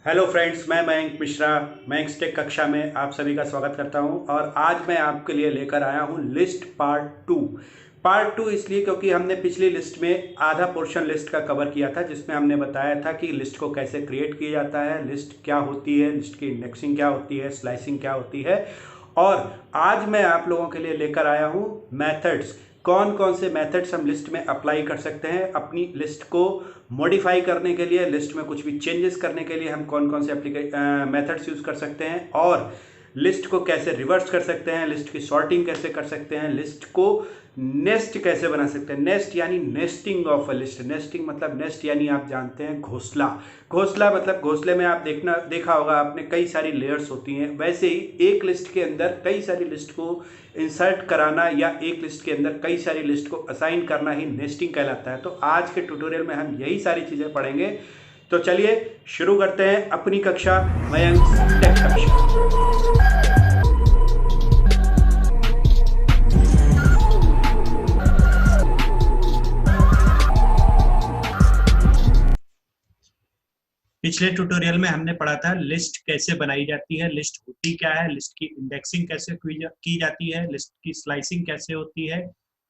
Hello friends, मैं Mayank Mishra. Mayank take कक्षा में आप सभी का स्वागत करता हूं और आज मैं आपके लिए लेकर आया हूं list part two. Part two इसलिए क्योंकि हमने पिछली लिस्ट में आधा पोर्शन लिस्ट का कवर किया था, जिसमें हमने बताया था कि लिस्ट को कैसे क्रिएट किया जाता है, लिस्ट क्या होती है, लिस्ट की इंडेक्सिंग क्या होती है, स्लाइसिंग क्या होती है। और आज मैं आप लोगों के लिए लेकर आया हूं मेथड्स। कौन कौन से मेथड्स हम लिस्ट में अप्लाई कर सकते हैं अपनी लिस्ट को मॉडिफाई करने के लिए, लिस्ट में कुछ भी चेंजेस करने के लिए हम कौन कौन से मेथड्स यूज कर सकते हैं, और लिस्ट को कैसे रिवर्स कर सकते हैं, लिस्ट की सॉर्टिंग कैसे कर सकते हैं, लिस्ट को नेस्ट कैसे बना सकते हैं। नेस्ट यानी nesting of a list. Nesting मतलब नेस्ट यानी आप जानते हैं घोंसला। घोंसला मतलब घोंसले में आप देखा होगा आपने, कई सारी लेयर्स होती हैं। वैसे ही एक लिस्ट के अंदर कई सारी लिस्ट को इंसर्ट कराना या एक लिस्ट के अंदर कई सारी लिस्ट को असाइन करना ही नेस्टिंग कहलाता है। तो आज के ट्यूटोरियल में हम यही सारी चीजें पढ़ेंगे। तो चलिए शुरू करते हैं अपनी कक्षा, मयंक टेक कक्षा। पिछले ट्यूटोरियल में हमने पढ़ा था लिस्ट कैसे बनाई जाती है, लिस्ट होती क्या है, लिस्ट की इंडेक्सिंग कैसे की जाती है, लिस्ट की स्लाइसिंग कैसे होती है,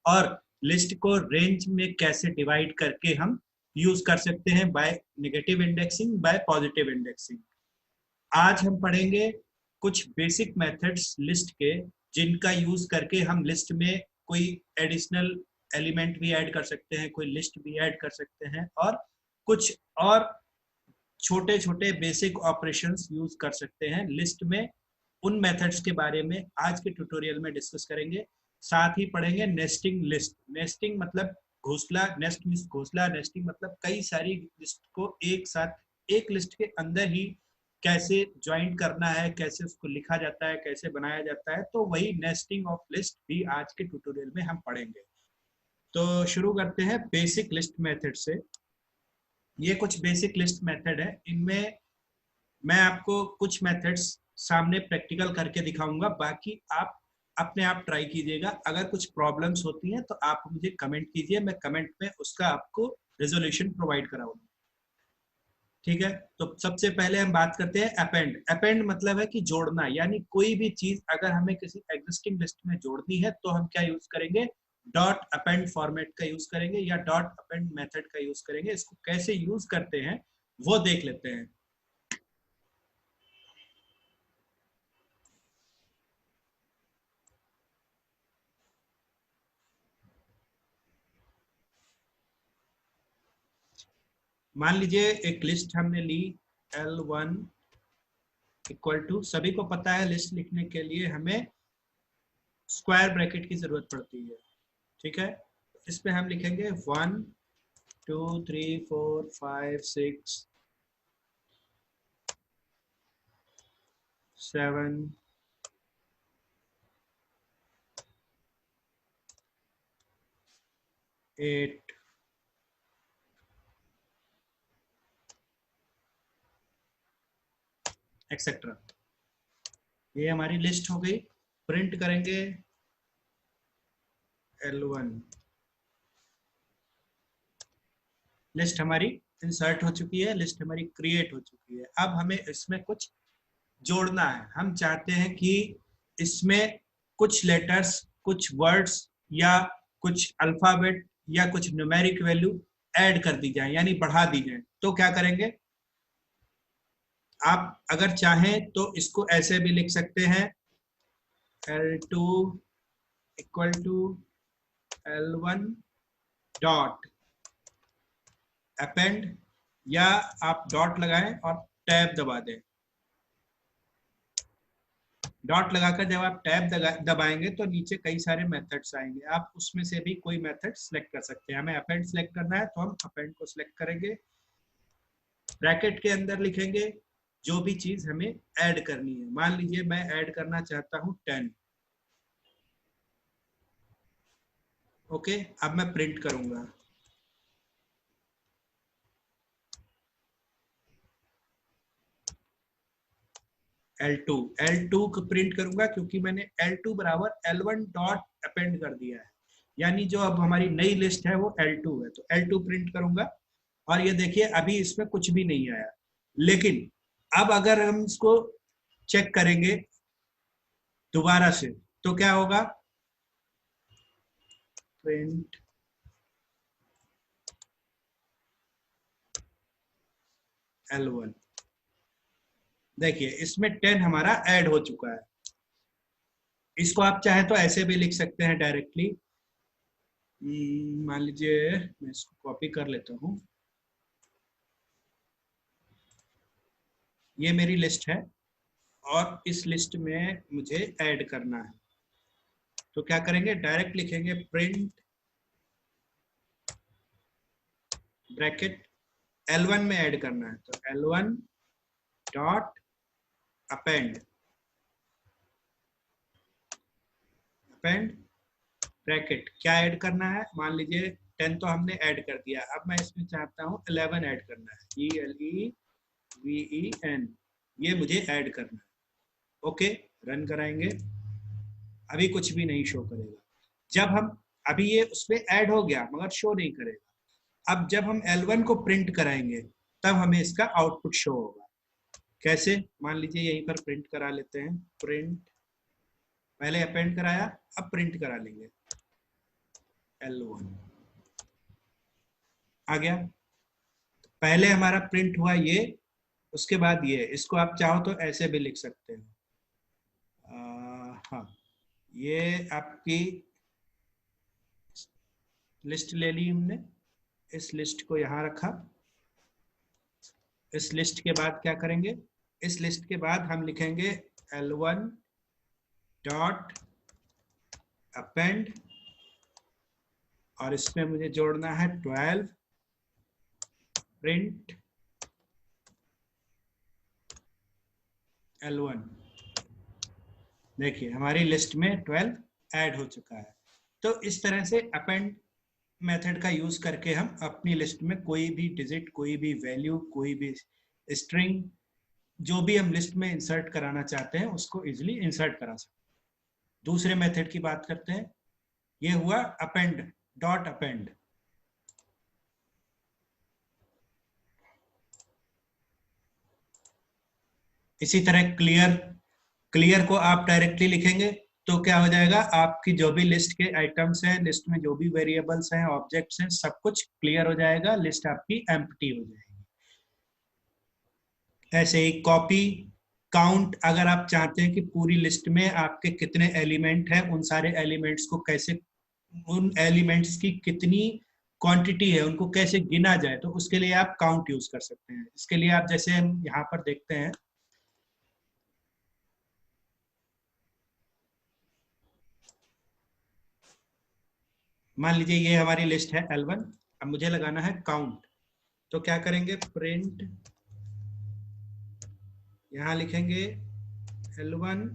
और लिस्ट को रेंज में कैसे डिवाइड करके हम यूज कर सकते हैं, by negative indexing, bye positive indexing. आज हम पढ़ेंगे कुछ बेसिक मेथड्स लिस्ट के, जिनका यूज करके हम लिस्ट में कोई एडिशनल एलिमेंट भी ऐड कर सकते हैं, कोई लिस्ट भी ऐड कर सकते हैं, और कुछ और छोटे छोटे बेसिक ऑपरेशंस यूज कर सकते हैं लिस्ट में। उन मेथड्स के बारे में आज के ट्यूटोरियल में डिस्कस करेंगे। साथ ही पढ़ेंगे नेस्टिंग लिस्ट। नेस्टिंग मतलब घोंसला, नेस्ट मींस घोंसला, नेस्टिंग मतलब कई सारी लिस्ट को एक साथ एक लिस्ट के अंदर ही कैसे ज्वाइन करना है, कैसे उसको लिखा जाता है, कैसे बनाया जाता है। तो वही नेस्टिंग ऑफ लिस्ट भी आज के ट्यूटोरियल में हम पढ़ेंगे। तो शुरू करते हैं बेसिक लिस्ट मेथड से। ये कुछ बेसिक लिस्ट मेथड है। इनमें मैं आपको कुछ मेथड्स सामने प्रैक्टिकल करके दिखाऊंगा, बाकी आप अपने आप ट्राई कीजिएगा। अगर कुछ प्रॉब्लम्स होती हैं तो आप मुझे कमेंट कीजिए, मैं कमेंट में उसका आपको रेजोल्यूशन प्रोवाइड कराऊंगा। ठीक है, तो सबसे पहले हम बात करते हैं अपेंड। अपेंड मतलब है कि जोड़ना, यानी कोई भी चीज अगर हमें किसी एग्जिस्टिंग लिस्ट में जोड़नी है तो हम क्या यूज करेंगे, डॉट अपेंड फॉर्मेट का यूज करेंगे या डॉट अपेंड मेथड का यूज करेंगे। इसको कैसे यूज करते हैं वो देख लेते हैं। मान लीजिए एक लिस्ट हमने ली, L1 इक्वल टू, सभी को पता है लिस्ट लिखने के लिए हमें स्क्वायर ब्रैकेट की जरूरत पड़ती है। ठीक है, इस पे हम लिखेंगे 1 2 3 4 5 6 7 8 एक्सेट्रा। ये हमारी लिस्ट हो गई। प्रिंट करेंगे L1। लिस्ट हमारी इंसर्ट हो चुकी है, लिस्ट हमारी क्रिएट हो चुकी है। अब हमें इसमें कुछ जोड़ना है। हम चाहते हैं कि इसमें कुछ लेटर्स, कुछ वर्ड्स या कुछ अल्फाबेट या कुछ न्यूमेरिक वैल्यू ऐड कर दी जाए, यानी बढ़ा दी जाए। तो क्या करेंगे, आप अगर चाहें तो इसको ऐसे भी लिख सकते हैं, L2 equal to L1 dot append, या आप डॉट लगाएं और टैब दबा दें। डॉट लगाकर जब आप टैब दबाएंगे तो नीचे कई सारे मेथड्स आएंगे। आप उसमें से भी कोई मेथड सेलेक्ट कर सकते हैं। हमें अपेंड सेलेक्ट करना है तो हम अपेंड को सिलेक्ट करेंगे, ब्रैकेट के अंदर लिखेंगे जो भी चीज हमें ऐड करनी है। मान लीजिए मैं ऐड करना चाहता हूं 10। ओके, अब मैं प्रिंट करूंगा। L2 को प्रिंट करूंगा क्योंकि मैंने L2 बराबर L1 डॉट अपेंड कर दिया है, यानी जो अब हमारी नई लिस्ट है वो L2 है। तो L2 प्रिंट करूंगा और ये देखिए अभी इसमें कुछ भी नहीं आया। लेकिन अब अगर हम इसको चेक करेंगे दोबारा से तो क्या होगा, प्रिंट L1, देखिए इसमें 10 हमारा ऐड हो चुका है। इसको आप चाहे तो ऐसे भी लिख सकते हैं डायरेक्टली, मान लीजिए मैं इसको कॉपी कर लेता हूँ, ये मेरी लिस्ट है और इस लिस्ट में मुझे ऐड करना है। तो क्या करेंगे, डायरेक्ट लिखेंगे प्रिंट ब्रैकेट L1 में ऐड करना है, तो L1 डॉट अपेंड ब्रैकेट, क्या ऐड करना है, मान लीजिए 10 तो हमने ऐड कर दिया, अब मैं इसमें चाहता हूँ 11 ऐड करना है, ELEVEN, ये मुझे ऐड करना है। ओके, रन कराएंगे, अभी कुछ भी नहीं शो करेगा। जब हम, अभी ये उसमें ऐड हो गया मगर शो नहीं करेगा। अब जब हम L1 को प्रिंट कराएंगे तब हमें इसका आउटपुट शो होगा। कैसे, मान लीजिए यहीं पर प्रिंट करा लेते हैं, प्रिंट, पहले अपेंड कराया, अब प्रिंट करा लेंगे L1, आ गया। पहले हमारा प्रिंट हुआ ये, उसके बाद ये, इसको आप चाहो तो ऐसे भी लिख सकते हो। हाँ, ये आपकी लिस्ट ले ली हमने, इस लिस्ट को यहाँ रखा। इस लिस्ट के बाद क्या करेंगे, इस लिस्ट के बाद हम लिखेंगे L1 डॉट अपेंड, और इसमें मुझे जोड़ना है 12 प्रिंट L1। देखिए हमारी लिस्ट में 12 ऐड हो चुका है। तो इस तरह से अपेंड मेथड का यूज करके हम अपनी लिस्ट में कोई भी डिजिट, कोई भी वैल्यू, कोई भी स्ट्रिंग, जो भी हम लिस्ट में इंसर्ट कराना चाहते हैं उसको इजिली इंसर्ट करा सकते हैं। दूसरे मेथड की बात करते हैं, ये हुआ अपेंड डॉट अपेंड। इसी तरह क्लियर को आप डायरेक्टली लिखेंगे तो क्या हो जाएगा, आपकी जो भी लिस्ट के आइटम्स हैं, लिस्ट में जो भी वेरिएबल्स हैं, ऑब्जेक्ट्स हैं, सब कुछ क्लियर हो जाएगा, लिस्ट आपकी एम्प्टी हो जाएगी। ऐसे ही कॉपी काउंट, अगर आप चाहते हैं कि पूरी लिस्ट में आपके कितने एलिमेंट हैं, उन सारे एलिमेंट्स को कैसे, उन एलिमेंट्स की कितनी क्वांटिटी है उनको कैसे गिना जाए, तो उसके लिए आप काउंट यूज कर सकते हैं। इसके लिए आप जैसे हम यहाँ पर देखते हैं, मान लीजिए ये हमारी लिस्ट है L1, अब मुझे लगाना है काउंट, तो क्या करेंगे, प्रिंट, यहां लिखेंगे L1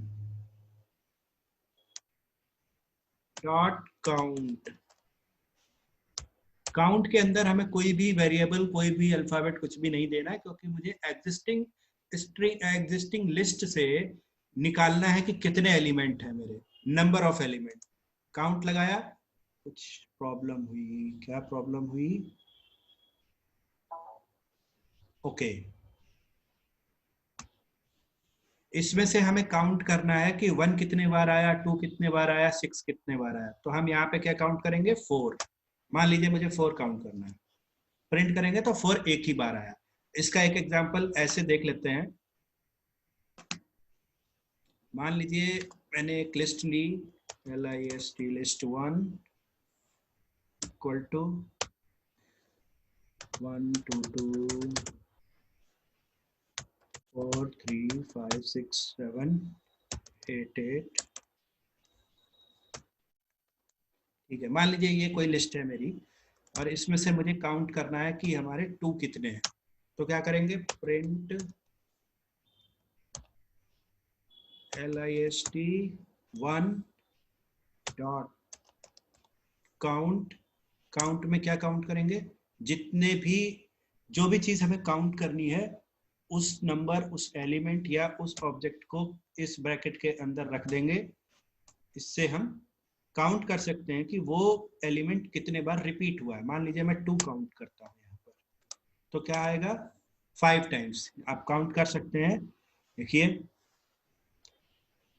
डॉट काउंट। काउंट के अंदर हमें कोई भी वेरिएबल, कोई भी अल्फाबेट, कुछ भी नहीं देना है, क्योंकि मुझे एग्जिस्टिंग लिस्ट से निकालना है कि कितने एलिमेंट है मेरे, नंबर ऑफ एलिमेंट। काउंट लगाया, कुछ प्रॉब्लम हुई, क्या प्रॉब्लम हुई, ओके। इसमें से हमें काउंट करना है कि 1 कितने बार आया, 2 कितने बार आया, 6 कितने बार आया। तो हम यहाँ पे क्या काउंट करेंगे, 4। मान लीजिए मुझे 4 काउंट करना है, प्रिंट करेंगे तो 4 एक ही बार आया। इसका एक एग्जांपल ऐसे देख लेते हैं, मान लीजिए मैंने एक लिस्ट ली, LIST लिस्ट 1 इक्वल टू 1 2 2 4 3 5 6 7 8 8। ठीक है, मान लीजिए ये कोई लिस्ट है मेरी और इसमें से मुझे काउंट करना है कि हमारे 2 कितने हैं। तो क्या करेंगे, print LIST 1 dot count. Count में क्या काउंट करेंगे, जितने भी, जो भी चीज हमें काउंट करनी है उस नंबर, उस एलिमेंट या उस ऑब्जेक्ट को इस ब्रैकेट के अंदर रख देंगे। इससे हम काउंट कर सकते हैं कि वो एलिमेंट कितने बार रिपीट हुआ है। मान लीजिए मैं 2 काउंट करता हूँ यहाँ पर, तो क्या आएगा, 5 टाइम्स आप काउंट कर सकते हैं। देखिए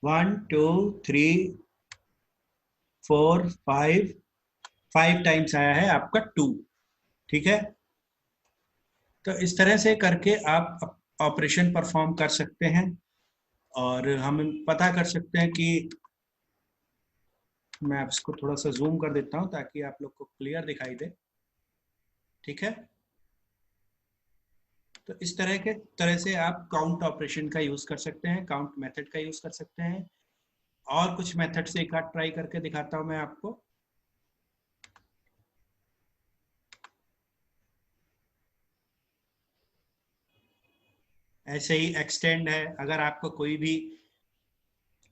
1 2 3 4 5 टाइम्स आया है आपका 2। ठीक है, तो इस तरह से करके आप ऑपरेशन परफॉर्म कर सकते हैं। और हम पता कर सकते हैं कि मैं इसको थोड़ा सा जूम कर देता हूं ताकि आप लोग को क्लियर दिखाई दे। ठीक है, तो इस तरह से आप काउंट ऑपरेशन का यूज कर सकते हैं, काउंट मेथड का यूज कर सकते हैं। और कुछ मेथड से एक आध ट्राई करके दिखाता हूं मैं आपको। ऐसे ही एक्सटेंड है, अगर आपको कोई भी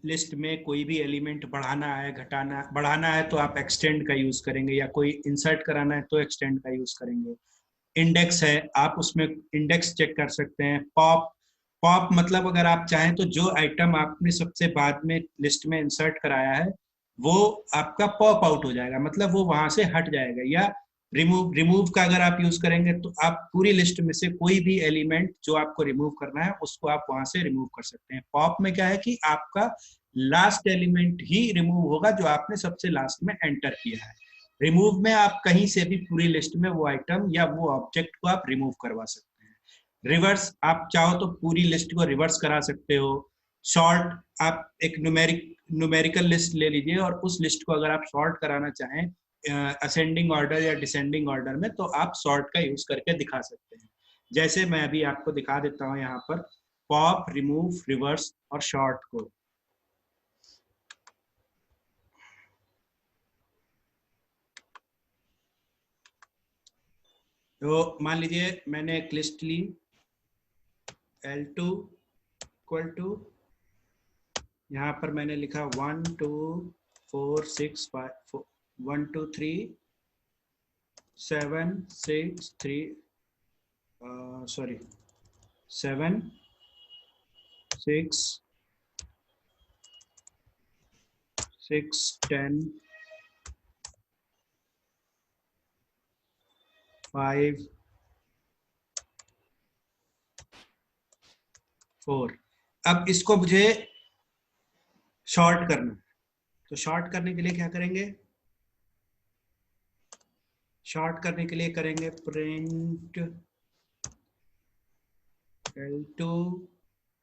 लिस्ट में कोई भी एलिमेंट बढ़ाना है, घटाना बढ़ाना है तो आप एक्सटेंड का यूज करेंगे, या कोई इंसर्ट कराना है तो एक्सटेंड का यूज करेंगे। इंडेक्स है, आप उसमें इंडेक्स चेक कर सकते हैं। पॉप, पॉप मतलब अगर आप चाहें तो जो आइटम आपने सबसे बाद में लिस्ट में इंसर्ट कराया है वो आपका पॉप आउट हो जाएगा, मतलब वो वहां से हट जाएगा। या रिमूव, रिमूव का अगर आप यूज करेंगे तो आप पूरी लिस्ट में से कोई भी एलिमेंट जो आपको रिमूव करना है उसको आप वहां से रिमूव कर सकते हैं। पॉप में क्या है कि आपका लास्ट एलिमेंट ही रिमूव होगा जो आपने सबसे लास्ट में एंटर किया है। रिमूव में आप कहीं से भी पूरी लिस्ट में वो आइटम या वो ऑब्जेक्ट को आप रिमूव करवा सकते हैं। रिवर्स, आप चाहो तो पूरी लिस्ट को रिवर्स करा सकते हो। शॉर्ट, आप एक न्यूमेरिकल लिस्ट ले लीजिए और उस लिस्ट को अगर आप शॉर्ट कराना चाहें असेंडिंग ऑर्डर या डिसेंडिंग ऑर्डर में, तो आप शॉर्ट का यूज करके दिखा सकते हैं। जैसे मैं अभी आपको दिखा देता हूँ यहाँ पर पॉप, रिमूव, रिवर्स और शॉर्ट को। तो मान लीजिए मैंने एक list Lee, L2 equal to, यहाँ पर मैंने लिखा 1 2 4 6 5 1 2 3 7 6 3 सॉरी 7 6 6 10 5 4। अब इसको मुझे शॉर्ट करना है, तो शॉर्ट करने के लिए क्या करेंगे? शॉर्ट करने के लिए करेंगे प्रिंट L2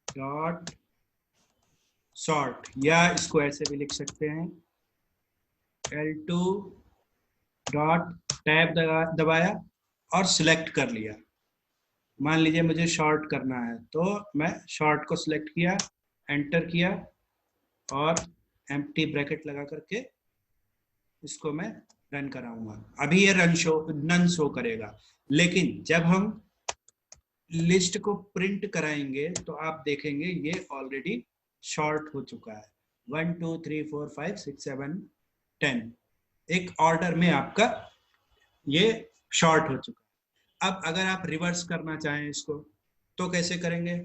डॉट शॉर्ट, या इसको ऐसे भी लिख सकते हैं L2 डॉट टैब दबाया और सिलेक्ट कर लिया। मान लीजिए मुझे शॉर्ट करना है तो मैं शॉर्ट को सिलेक्ट किया, एंटर किया और एम्प्टी ब्रैकेट लगा करके इसको मैं रन कराऊंगा। अभी ये नन शो करेगा, लेकिन जब हम लिस्ट को प्रिंट कराएंगे तो आप देखेंगे ये ऑलरेडी शॉर्ट हो चुका है। 1 2 3 4 5 6 7 10 एक ऑर्डर में आपका ये शॉर्ट हो चुका है। अब अगर आप रिवर्स करना चाहें इसको तो कैसे करेंगे?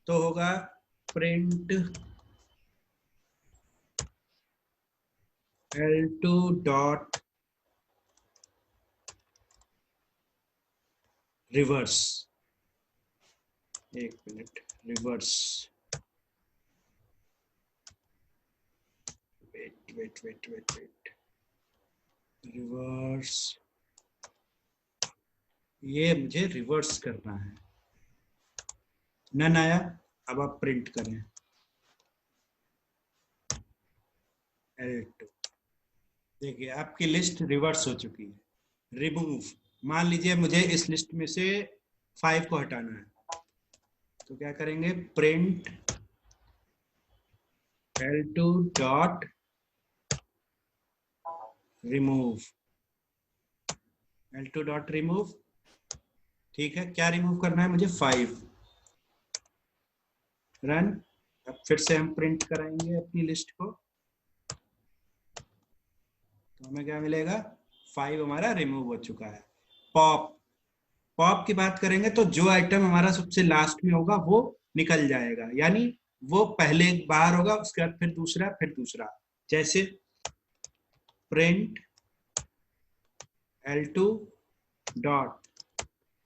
तो होगा प्रिंट L2 डॉट रिवर्स, एक मिनट, रिवर्स, वेट, रिवर्स, ये मुझे रिवर्स करना है। नन आया, अब आप प्रिंट करें L2। देखिए आपकी लिस्ट रिवर्स हो चुकी है। रिमूव, मान लीजिए मुझे इस लिस्ट में से 5 को हटाना है, तो क्या करेंगे? Print L2 dot remove, L2 dot remove. ठीक है, क्या रिमूव करना है मुझे? 5। रन। अब फिर से हम प्रिंट कराएंगे अपनी लिस्ट को, तो हमें क्या मिलेगा? 5 हमारा रिमूव हो चुका है। पॉप, पॉप की बात करेंगे तो जो आइटम हमारा सबसे लास्ट में होगा वो निकल जाएगा, यानी वो पहले बाहर होगा, उसके बाद फिर दूसरा, फिर दूसरा। जैसे प्रिंट L2 डॉट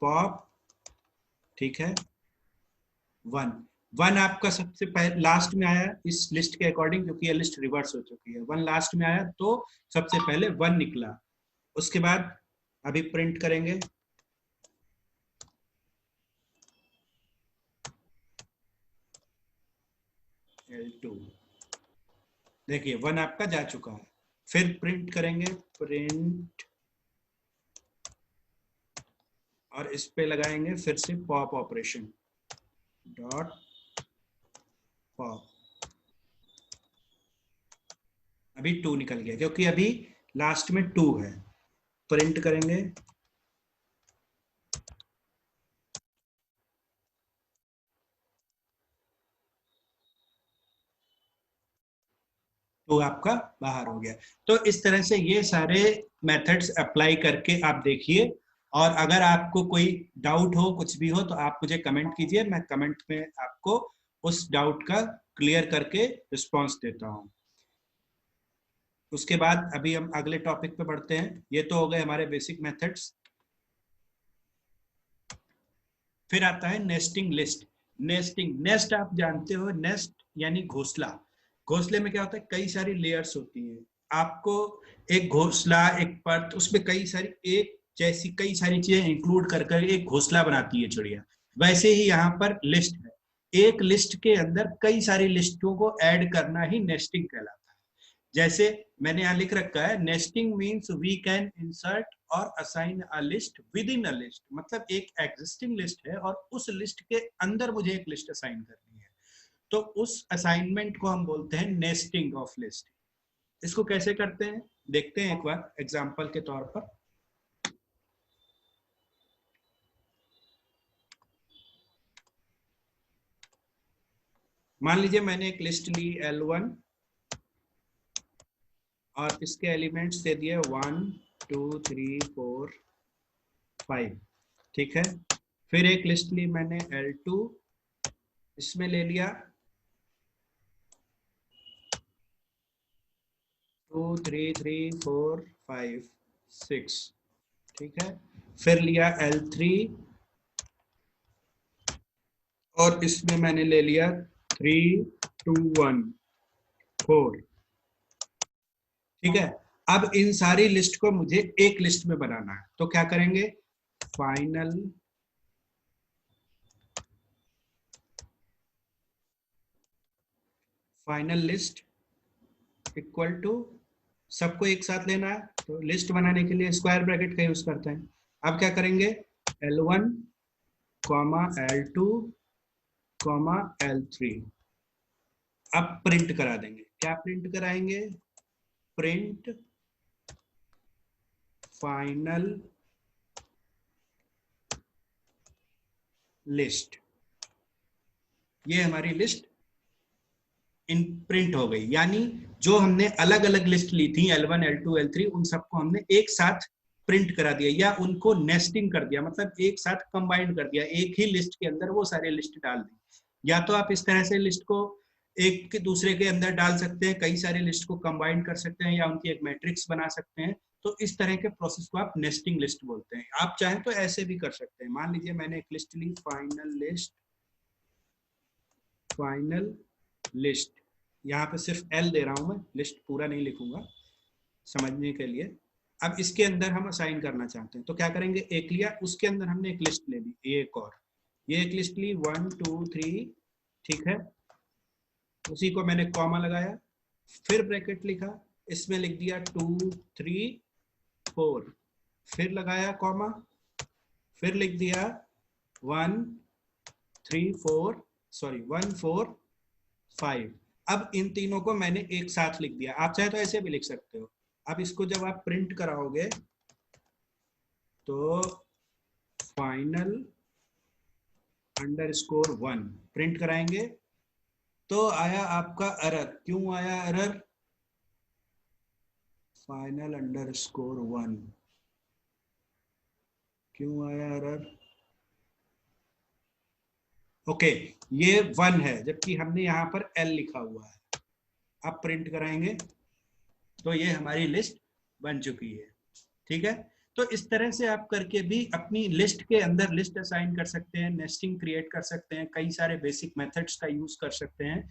पॉप ठीक है। 1 आपका सबसे पहले लास्ट में आया इस लिस्ट के अकॉर्डिंग, क्योंकि ये लिस्ट रिवर्स हो चुकी है। 1 लास्ट में आया तो सबसे पहले 1 निकला। उसके बाद अभी प्रिंट करेंगे, L2, देखिए 1 आपका जा चुका है। फिर प्रिंट करेंगे, प्रिंट, और इस पे लगाएंगे फिर से पॉप ऑपरेशन, डॉट पॉप। अभी 2 निकल गया क्योंकि अभी लास्ट में 2 है। प्रिंट करेंगे, तो आपका बाहर हो गया। तो इस तरह से ये सारे मेथड्स अप्लाई करके आप देखिए, और अगर आपको कोई डाउट हो, कुछ भी हो, तो आप मुझे कमेंट कीजिए, मैं कमेंट में आपको उस डाउट का क्लियर करके रिस्पॉन्स देता हूँ। उसके बाद अभी हम अगले टॉपिक पे बढ़ते हैं। ये तो हो गए हमारे बेसिक मेथड्स। फिर आता है नेस्टिंग लिस्ट। नेस्ट आप जानते हो, नेस्ट यानी घोंसला। घोंसले में क्या होता है, कई सारी लेयर्स होती हैं। आपको एक घोंसला, एक परत, उसमें कई सारी एक जैसी कई सारी चीजें इंक्लूड कर कर एक घोंसला बनाती है चिड़िया। वैसे ही यहाँ पर लिस्ट है। एक लिस्ट के अंदर कई सारी लिस्टों को ऐड करना ही नेस्टिंग कहलाता है। जैसे मैंने यहाँ लिख रखा है, nesting means we can insert और assign a list within a list. मतलब एक एग्जिस्टिंग लिस्ट है और उस लिस्ट के अंदर मुझे एक लिस्ट असाइन करनी है, तो उस असाइनमेंट को हम बोलते हैं नेस्टिंग ऑफ लिस्ट। इसको कैसे करते हैं देखते हैं एक बार एग्जाम्पल के तौर पर। मान लीजिए मैंने एक लिस्ट ली L1 और इसके एलिमेंट्स दे दिए 1 2 3 4 5, ठीक है। फिर एक लिस्ट ली मैंने L2, इसमें ले लिया 2 3 3 4 5 6, ठीक है। फिर लिया L3 और इसमें मैंने ले लिया 3 2 1 4, ठीक है। अब इन सारी लिस्ट को मुझे एक लिस्ट में बनाना है, तो क्या करेंगे, फाइनल लिस्ट इक्वल टू, सबको एक साथ लेना है तो लिस्ट बनाने के लिए स्क्वायर ब्रैकेट का यूज करते हैं। अब क्या करेंगे, L1 comma L2 comma L3। अब प्रिंट करा देंगे। क्या प्रिंट कराएंगे, प्रिंट फाइनल लिस्ट। ये हमारी लिस्ट इन प्रिंट हो गई, यानी जो हमने अलग अलग लिस्ट ली थी L1 L2 L3, उन सबको हमने एक साथ प्रिंट करा दिया, या उनको नेस्टिंग कर दिया, मतलब एक साथ कंबाइंड कर दिया, एक ही लिस्ट के अंदर वो सारे लिस्ट डाल दी। या तो आप इस तरह से लिस्ट को एक के दूसरे के अंदर डाल सकते हैं, कई सारे लिस्ट को कंबाइन कर सकते हैं, या उनकी एक मैट्रिक्स बना सकते हैं। तो इस तरह के प्रोसेस को आप नेस्टिंग लिस्ट बोलते हैं। आप चाहें तो ऐसे भी कर सकते हैं। मान लीजिए मैंने एक लिस्ट ली, फाइनल लिस्ट, फाइनल लिस्ट, यहाँ पे सिर्फ L दे रहा हूं मैं, लिस्ट पूरा नहीं लिखूंगा समझने के लिए। अब इसके अंदर हम असाइन करना चाहते हैं, तो क्या करेंगे, एक लिया, उसके अंदर हमने एक लिस्ट ले ली, एक और ये एक लिस्ट ली 1 2 3, ठीक है। उसी को मैंने कॉमा लगाया, फिर ब्रैकेट लिखा, इसमें लिख दिया 2 3 4, फिर लगाया कॉमा, फिर लिख दिया 1 3 4 सॉरी 1 4 5। अब इन तीनों को मैंने एक साथ लिख दिया। आप चाहे तो ऐसे भी लिख सकते हो। अब इसको जब आप प्रिंट कराओगे तो फाइनल अंडरस्कोर 1 प्रिंट कराएंगे, तो आया आपका एरर। क्यों आया एरर, फाइनल अंडरस्कोर 1 क्यों आया एरर, ओके, ये 1 है जबकि हमने यहाँ पर L लिखा हुआ है। अब प्रिंट कराएंगे तो ये हमारी लिस्ट बन चुकी है, ठीक है। तो इस तरह से आप करके भी अपनी लिस्ट के अंदर लिस्ट असाइन कर सकते हैं, नेस्टिंग क्रिएट कर सकते हैं, कई सारे बेसिक मेथड्स का यूज कर सकते हैं।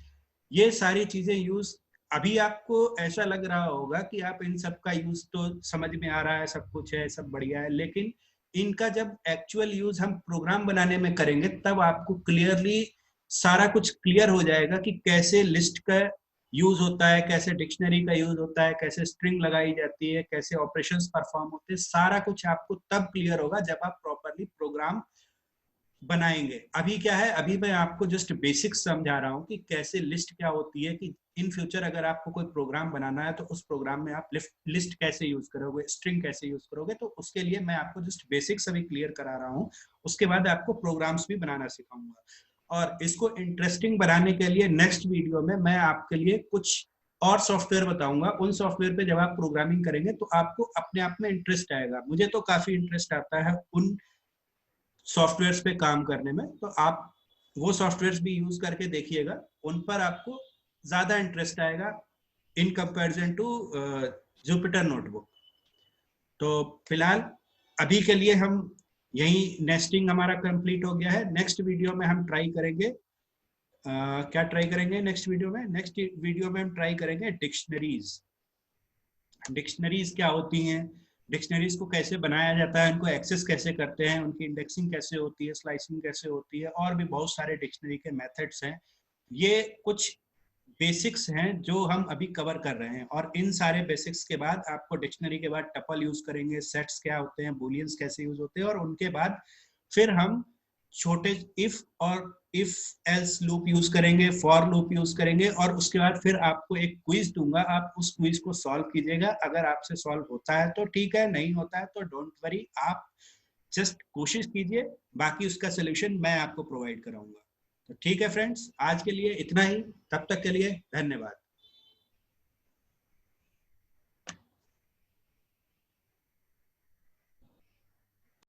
ये सारी चीजें यूज, अभी आपको ऐसा लग रहा होगा कि आप इन सब का यूज तो समझ में आ रहा है, सब कुछ है, सब बढ़िया है, लेकिन इनका जब एक्चुअल यूज हम प्रोग्राम बनाने में करेंगे तब आपको क्लियरली सारा कुछ क्लियर हो जाएगा कि कैसे लिस्ट का यूज होता है, कैसे डिक्शनरी का यूज होता है, कैसे स्ट्रिंग लगाई जाती है, कैसे ऑपरेशंस परफॉर्म होते हैं। सारा कुछ आपको तब क्लियर होगा जब आप प्रॉपरली प्रोग्राम बनाएंगे। अभी क्या है, अभी मैं आपको जस्ट बेसिक्स समझा रहा हूँ कि कैसे लिस्ट क्या होती है, कि इन फ्यूचर अगर आपको कोई प्रोग्राम बनाना है तो उस प्रोग्राम में आप लिस्ट कैसे यूज करोगे, स्ट्रिंग कैसे यूज करोगे। तो उसके लिए मैं आपको जस्ट बेसिक्स अभी क्लियर करा रहा हूँ, उसके बाद आपको प्रोग्राम्स भी बनाना सिखाऊंगा। और इसको इंटरेस्टिंग बनाने के लिए नेक्स्ट वीडियो में मैं आपके लिए कुछ और सॉफ्टवेयर बताऊंगा। उन सॉफ्टवेयर पे जब आप प्रोग्रामिंग करेंगे तो आपको अपने आप में इंटरेस्ट आएगा। मुझे तो काफी इंटरेस्ट आता है उन सॉफ्टवेयर्स पे काम करने में, तो आप वो सॉफ्टवेयर्स भी यूज करके देखिएगा, उन पर आपको ज्यादा इंटरेस्ट आएगा in comparison to Jupyter notebook. तो फिलहाल अभी के लिए हम यही, नेस्टिंग हमारा कंप्लीट हो गया है। नेक्स्ट वीडियो में हम ट्राई करेंगे क्या ट्राई करेंगे नेक्स्ट वीडियो में? नेक्स्ट वीडियो में हम ट्राई करेंगे डिक्शनरीज। डिक्शनरीज क्या होती हैं, डिक्शनरीज को कैसे बनाया जाता है, उनको एक्सेस कैसे करते हैं, उनकी इंडेक्सिंग कैसे होती है, स्लाइसिंग कैसे होती है, और भी बहुत सारे डिक्शनरी के मेथड्स हैं। ये कुछ बेसिक्स हैं जो हम अभी कवर कर रहे हैं, और इन सारे बेसिक्स के बाद आपको डिक्शनरी के बाद टपल यूज करेंगे, सेट्स क्या होते हैं, बूलियंस कैसे यूज होते हैं, और उनके बाद फिर हम छोटे इफ और इफ एल्स लूप यूज करेंगे, फॉर लूप यूज करेंगे, और उसके बाद फिर आपको एक क्विज दूंगा, आप उस क्विज को सॉल्व कीजिएगा। अगर आपसे सॉल्व होता है तो ठीक है, नहीं होता है तो डोंट वरी, आप जस्ट कोशिश कीजिए, बाकी उसका सोल्यूशन मैं आपको प्रोवाइड कराऊंगा। तो ठीक है फ्रेंड्स, आज के लिए इतना ही, तब तक के लिए धन्यवाद।